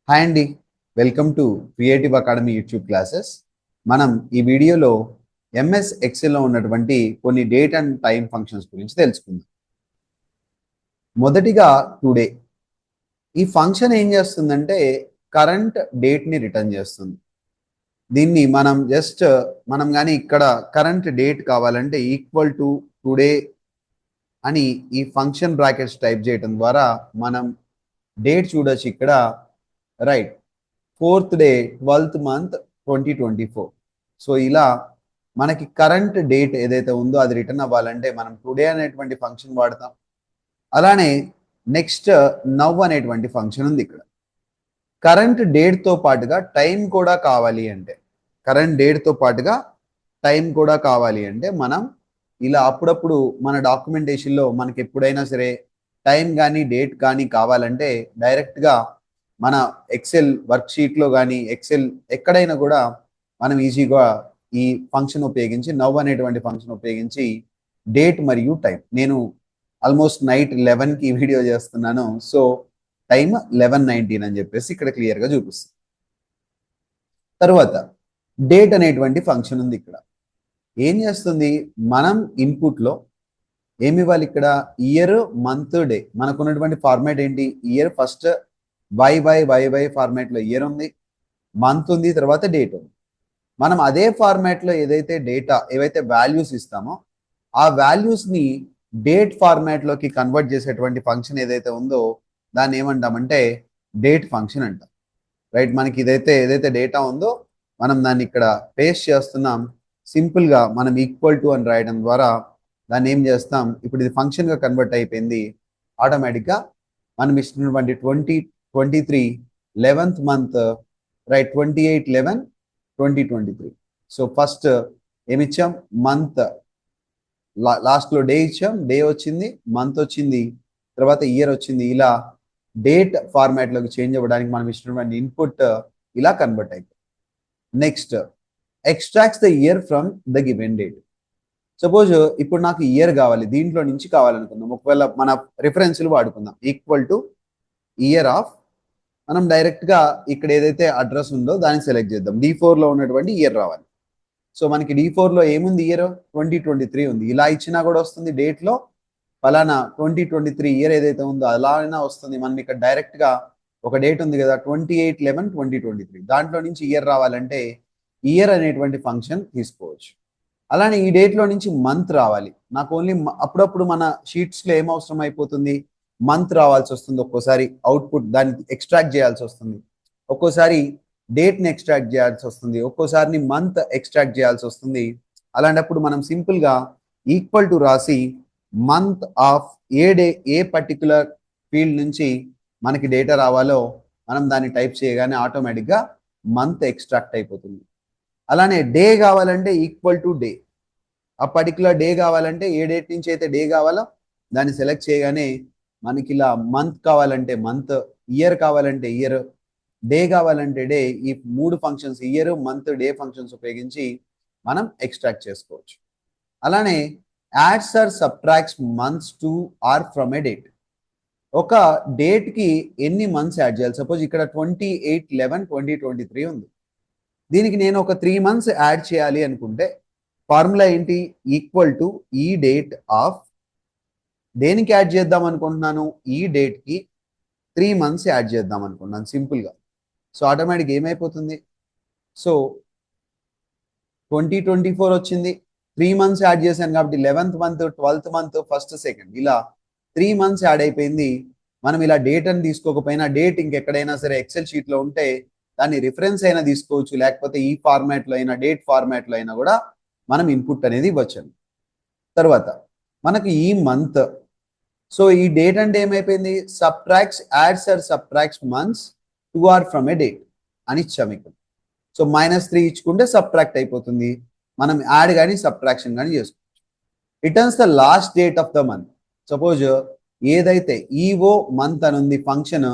Hi అండి, welcome to creative academy YouTube classes. మనం ఈ వీడియోలో ఎంఎస్ ఎక్సెల్లో ఉన్నటువంటి కొన్ని డేట్ అండ్ టైం ఫంక్షన్స్ గురించి తెలుసుకుందాం. మొదటిగా టుడే. ఈ ఫంక్షన్ ఏం చేస్తుందంటే కరెంట్ డేట్ని రిటర్న్ చేస్తుంది. దీన్ని మనం కానీ ఇక్కడ కరెంట్ డేట్ కావాలంటే ఈక్వల్ టు టుడే అని ఈ ఫంక్షన్ బ్రాకెట్స్ టైప్ చేయడం ద్వారా మనం డేట్ చూడొచ్చు. ఇక్కడ right 4th day 12th month 2024. So ఇలా మనకి కరెంట్ డేట్ ఏదైతే ఉందో అది రిటర్న్ అవ్వాలంటే మనం టుడే అనేటువంటి ఫంక్షన్ వాడతాం. అలానే నెక్స్ట్ నవ్ అనేటువంటి ఫంక్షన్ ఉంది. ఇక్కడ కరెంట్ డేట్తో పాటుగా టైం కూడా కావాలి అంటే మనం ఇలా అప్పుడప్పుడు మన డాక్యుమెంటేషన్లో మనకి ఎప్పుడైనా సరే టైం కానీ డేట్ కానీ కావాలంటే డైరెక్ట్గా మన ఎక్సెల్ వర్క్షీట్లో కానీ ఎక్సెల్ ఎక్కడైనా కూడా మనం ఈజీగా ఈ ఫంక్షన్ ఉపయోగించి నవ్ అనేటువంటి ఫంక్షన్ ఉపయోగించి డేట్ మరియు టైం, నేను ఆల్మోస్ట్ నైట్ 11కి వీడియో చేస్తున్నాను. సో టైం 11:19 అని చెప్పేసి ఇక్కడ క్లియర్గా చూపిస్తుంది. తర్వాత డేట్ అనేటువంటి ఫంక్షన్ ఉంది. ఇక్కడ ఏం చేస్తుంది, మనం ఇన్పుట్లో ఏమి ఇవ్వాలి, ఇక్కడ ఇయర్ మంత్ డే. మనకు ఉన్నటువంటి ఫార్మాట్ ఏంటి, ఇయర్ ఫస్ట్ వై ఫార్మాట్లో ఇయర్ ఉంది, మంత్ ఉంది, తర్వాత డేట్ ఉంది. మనం అదే ఫార్మాట్లో ఏవైతే వాల్యూస్ ఇస్తామో ఆ వాల్యూస్ని డేట్ ఫార్మాట్లోకి కన్వర్ట్ చేసేటువంటి ఫంక్షన్ ఏదైతే ఉందో దాన్ని ఏమంటామంటే డేట్ ఫంక్షన్ అంటాం. రైట్, మనకి ఏదైతే డేటా ఉందో మనం దాన్ని ఇక్కడ పేస్ట్ చేస్తున్నాం. సింపుల్గా మనం ఈక్వల్ టు అని రాయడం ద్వారా దాన్ని ఏం చేస్తాం, ఇప్పుడు ఇది ఫంక్షన్గా కన్వర్ట్ అయిపోయింది. ఆటోమేటిక్గా మనం ఇస్తున్నటువంటి 2023 11th month, right, 28/11/2023. So first ఏమిచ్చాం, మంత్, లాస్ట్లో డే ఇచ్చాం, డే వచ్చింది, మంత్ వచ్చింది, తర్వాత ఇయర్ వచ్చింది. ఇలా డేట్ ఫార్మాట్లోకి చేంజ్ అవ్వడానికి మనం ఇచ్చినటువంటి ఇన్పుట్ ఇలా కన్వర్ట్ అయిపోయింది. Next extracts the year from the given date. Suppose ఇప్పుడు నాకు ఇయర్ కావాలి, దీంట్లో నుంచి కావాలనుకుందాం. ఒకవేళ మన రిఫరెన్స్లు వాడుకుందాం. ఈక్వల్ టు ఇయర్ ఆఫ్, మనం డైరెక్ట్గా ఇక్కడ ఏదైతే అడ్రస్ ఉందో దాన్ని సెలెక్ట్ చేద్దాం. D4లో ఉన్నటువంటి ఇయర్ రావాలి. సో మనకి D4లో ఏముంది, ఇయర్ 2023 ఉంది. ఇలా ఇచ్చినా కూడా వస్తుంది, డేట్లో ఫలానా 2023 ఇయర్ ఏదైతే ఉందో అలా అయినా వస్తుంది. మనం ఇక్కడ డైరెక్ట్గా ఒక డేట్ ఉంది కదా 28/11/2023, దాంట్లో నుంచి ఇయర్ రావాలంటే ఇయర్ అనేటువంటి ఫంక్షన్ తీసుకోవచ్చు. అలానే ఈ డేట్లో నుంచి మంత్ రావాలి, నాకు ఓన్లీ అప్పుడప్పుడు మన షీట్స్లో ఏం అవసరం అయిపోతుంది, మంత్ రావాల్సి వస్తుంది. ఒక్కోసారి అవుట్పుట్ దాన్ని ఎక్స్ట్రాక్ట్ చేయాల్సి వస్తుంది, ఒక్కోసారి డేట్ని ఎక్స్ట్రాక్ట్ చేయాల్సి వస్తుంది, ఒక్కోసారి మంత్ ఎక్స్ట్రాక్ట్ చేయాల్సి వస్తుంది. అలాంటప్పుడు మనం సింపుల్గా ఈక్వల్ టు రాసి month of A particular field నుంచి మనకి డేటా రావాలో మనం దాన్ని టైప్ చేయగానే ఆటోమేటిక్గా మంత్ ఎక్స్ట్రాక్ట్ అయిపోతుంది. అలానే డే కావాలంటే ఈక్వల్ టు డే, ఆ పర్టికులర్ డే కావాలంటే ఏ డేట్ నుంచి అయితే డే కావాలో దాన్ని సెలెక్ట్ చేయగానే మనకి ఇలా మంత్ కావాలంటే మంత్, ఇయర్ కావాలంటే ఇయర్, డే కావాలంటే డే. ఈ 3 functions year, month, day functions ఉపయోగించి మనం ఎక్స్ట్రాక్ట్ చేసుకోవచ్చు. అలానే adds or subtracts months to or from a date. ఒక డేట్కి ఎన్ని మంత్స్ యాడ్ చేయాలి, సపోజ్ ఇక్కడ 28/11/2023 ఉంది. దీనికి నేను ఒక 3 months యాడ్ చేయాలి అనుకుంటే ఫార్ములా ఏంటి, ఈక్వల్ టు ఈ డేట్ ఆఫ్, దేనికి యాడ్ చేద్దాం అనుకుంటున్నాను, ఈ డేట్కి 3 months యాడ్ చేద్దాం అనుకుంటున్నాను సింపుల్గా. సో ఆటోమేటిక్ ఏమైపోతుంది, సో 2024 వచ్చింది, 3 months యాడ్ చేశాను కాబట్టి 11th month 12th month 1st 2nd ఇలా 3 months యాడ్ అయిపోయింది. మనం ఇలా డేట్ అని తీసుకోకపోయినా డేట్ ఇంకెక్కడైనా సరే ఎక్సెల్ షీట్లో ఉంటే దాన్ని రిఫరెన్స్ అయినా తీసుకోవచ్చు, లేకపోతే ఈ ఫార్మాట్లో అయినా డేట్ ఫార్మాట్లో అయినా కూడా మనం ఇన్పుట్ అనేది ఇవ్వచ్చు. తర్వాత మనకు ఈ మంత్, సో ఈ డేట్ అంటే ఏమైపోయింది, adds or subtracts months to or from a date అని ఇచ్చాము ఇక్కడ. సో -3 ఇచ్చుకుంటే సబ్ట్రాక్ట్ అయిపోతుంది, మనం యాడ్ కానీ సబ్ట్రాక్షన్ కానీ చేసుకోవచ్చు. Returns the last date of the month. Suppose ఏదైతే ఈఓ మంత్ అని ఉంది ఫంక్షన్,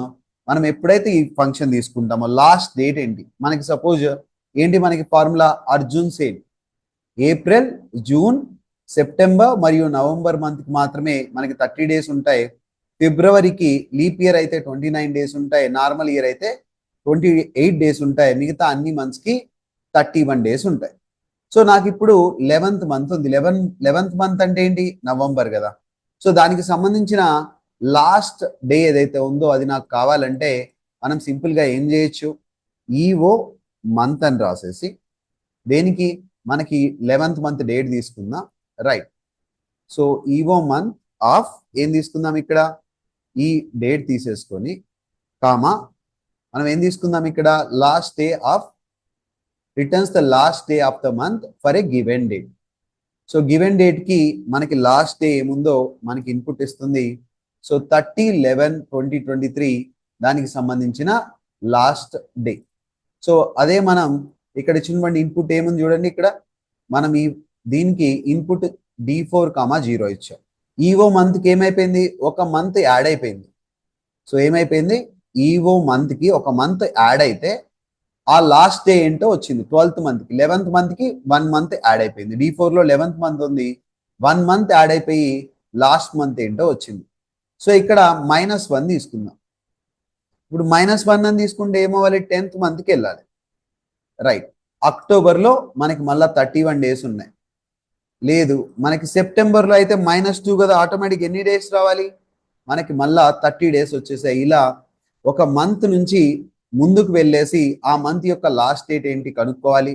మనం ఎప్పుడైతే ఈ ఫంక్షన్ తీసుకుంటామో లాస్ట్ డేట్ ఏంటి మనకి, సపోజ్ ఏంటి మనకి formula, Arjun sale, April, June, September మరియు నవంబర్ మంత్కి మాత్రమే మనకి 30 days ఉంటాయి. ఫిబ్రవరికి లీప్ ఇయర్ అయితే 29 days ఉంటాయి, నార్మల్ ఇయర్ అయితే 28 డేస్ ఉంటాయి, మిగతా అన్ని మంత్స్కి 31 డేస్ ఉంటాయి. సో నాకు ఇప్పుడు 11th మంత్ ఉంది. 11th మంత్ అంటే ఏంటి? నవంబర్ కదా. సో దానికి సంబంధించిన లాస్ట్ డే ఏదైతే ఉందో అది నాకు కావాలంటే మనం సింపుల్గా ఏం చేయొచ్చు, ఈఓ మంత్ అని రాసేసి దేనికి మనకి 11th మంత్ డేట్ తీసుకుందాం, right. So EO month of ఏం తీసుకుందాం ఇక్కడ, ఈ డేట్ తీసేసుకొని కామా మనం ఏం తీసుకుందాం ఇక్కడ, last day of returns the last day of the month for a given date. So given date కి మనకి లాస్ట్ డే ఏముందో మనకి ఇన్పుట్ ఇస్తుంది. సో 30/11/2023 దానికి సంబంధించిన లాస్ట్ డే. సో అదే మనం ఇక్కడ ఇచ్చినటువంటి ఇన్పుట్ ఏముంది చూడండి, ఇక్కడ మనం దీనికి ఇన్పుట్ D4,0 ఇచ్చాం. ఈఓ మంత్కి ఏమైపోయింది, ఒక మంత్ యాడ్ అయిపోయింది. సో ఏమైపోయింది, ఈఓ మంత్కి ఒక మంత్ యాడ్ అయితే ఆ లాస్ట్ డే ఏంటో వచ్చింది 12th మంత్కి. 11th మంత్కి 1 మంత్ యాడ్ అయిపోయింది. D4లో 11th మంత్ ఉంది, 1 మంత్ యాడ్ అయిపోయి లాస్ట్ మంత్ ఏంటో వచ్చింది. సో ఇక్కడ -1 తీసుకుందాం. ఇప్పుడు -1 అని తీసుకుంటే ఏమవ్వాలి, 10th మంత్కి వెళ్ళాలి, రైట్. అక్టోబర్లో మనకి మళ్ళీ 31 డేస్ ఉన్నాయి. లేదు మనకి సెప్టెంబర్లో అయితే -2 కదా, ఆటోమేటిక్ ఎన్ని డేస్ రావాలి మనకి, మళ్ళా 30 డేస్ వచ్చేసాయి. ఇలా ఒక మంత్ నుంచి ముందుకు వెళ్ళేసి ఆ మంత్ యొక్క లాస్ట్ డేట్ ఏంటి కనుక్కోవాలి,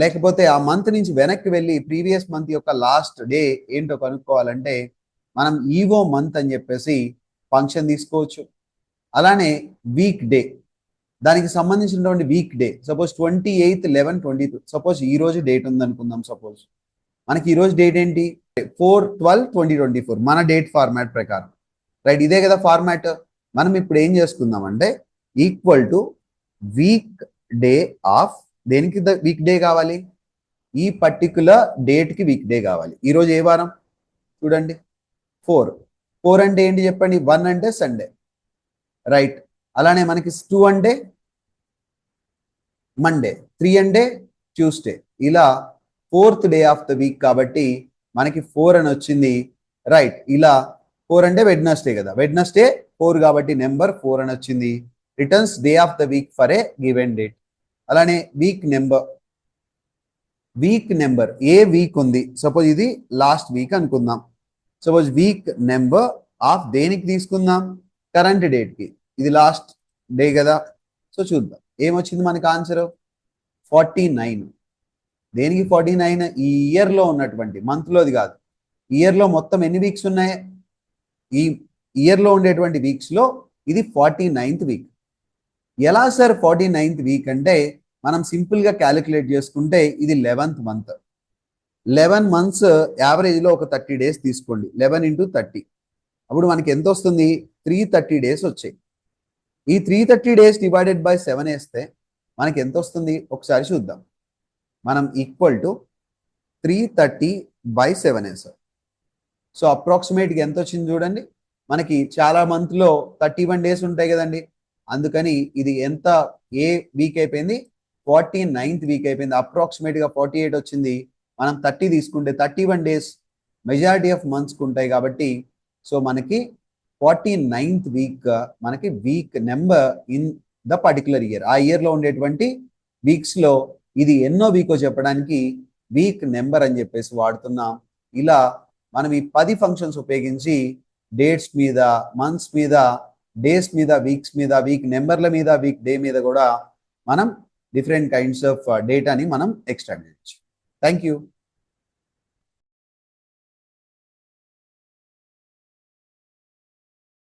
లేకపోతే ఆ మంత్ నుంచి వెనక్కి వెళ్ళి ప్రీవియస్ మంత్ యొక్క లాస్ట్ డే ఏంటో కనుక్కోవాలంటే మనం ఈవో మంత్ అని చెప్పేసి ఫంక్షన్ తీసుకోవచ్చు. అలానే వీక్ డే, దానికి సంబంధించినటువంటి వీక్ డే, సపోజ్ 28/11/22, సపోజ్ ఈ రోజు డేట్ ఉందనుకుందాం. సపోజ్ మనకి ఈ రోజు డేట్ ఏంటి, 4/12/2024 మన డేట్ ఫార్మాట్ ప్రకారం, రైట్. ఇదే కదా ఫార్మాట్. మనం ఇప్పుడు ఏం చేసుకుందామంటే equal to weekday of, దేనికి వీక్ డే కావాలి, ఈ పర్టికులర్ డేట్కి వీక్ డే కావాలి. ఈరోజు ఏ వారం చూడండి, 4 అంటే ఏంటి చెప్పండి, 1 అంటే సండే, రైట్. అలానే మనకి 2 అంటే మండే, 3 అంటే ట్యూస్డే. ఇలా 4th day of the week కాబట్టి మనకి 4 అని వచ్చింది, రైట్. ఇలా 4 అంటే వెడ్నెస్డే కదా, వెడ్నెస్డే 4 కాబట్టి నెంబర్ 4 అని వచ్చింది. Returns day of the week for a given date. అలానే వీక్ నెంబర్ ఏ వీక్ ఉంది, సపోజ్ ఇది లాస్ట్ వీక్ అనుకుందాం. సపోజ్ వీక్ నెంబర్ ఆఫ్ దేనికి తీసుకుందాం, కరెంట్ డేట్కి, ఇది లాస్ట్ డే కదా. సో చూద్దాం ఏమొచ్చింది మనకి ఆన్సర్, 49. దేనికి 49, ఈ ఇయర్లో ఉన్నటువంటి, మంత్లోది కాదు, ఇయర్లో మొత్తం ఎన్ని వీక్స్ ఉన్నాయి, ఈ ఇయర్లో ఉండేటువంటి వీక్స్లో ఇది 49th వీక్. ఎలా సార్ 49th వీక్ అంటే మనం సింపుల్గా క్యాలిక్యులేట్ చేసుకుంటే ఇది 11th మంత్. 11 మంత్స్ యావరేజ్లో ఒక 30 డేస్ తీసుకోండి, 11 × 30, అప్పుడు మనకి ఎంత వస్తుంది, 330 డేస్ వచ్చాయి. ఈ 330 డేస్ డివైడెడ్ బై 7 వేస్తే మనకి ఎంత వస్తుంది ఒకసారి చూద్దాం. మనం ఈక్వల్ టు 330/7 వేసాం. సో అప్రాక్సిమేట్గా ఎంత వచ్చింది చూడండి, మనకి చాలా మంత్లో 31 డేస్ ఉంటాయి కదండి, అందుకని ఇది ఎంత, ఏ వీక్ అయిపోయింది, 49th వీక్ అయిపోయింది. అప్రాక్సిమేట్గా 48 వచ్చింది. మనం 30 తీసుకుంటే 31 డేస్ మెజారిటీ ఆఫ్ మంత్స్కి ఉంటాయి కాబట్టి సో మనకి 49th వీక్ మనకి week number in the particular year. ఆ ఇయర్లో ఉండేటువంటి వీక్స్లో ఇది ఎన్నో వీకో చెప్పడానికి వీక్ నెంబర్ అని చెప్పేసి వాడుతున్నాం. ఇలా మనం ఈ 10 ఫంక్షన్స్ ఉపయోగించి డేట్స్ మీద, మంత్స్ మీద, డేస్ మీద, వీక్స్ మీద, వీక్ నెంబర్ల మీద, వీక్ డే మీద కూడా మనం డిఫరెంట్ కైండ్స్ ఆఫ్ డేటాని మనం ఎక్స్ట్రాక్ట్ చేయొచ్చు. Thank you.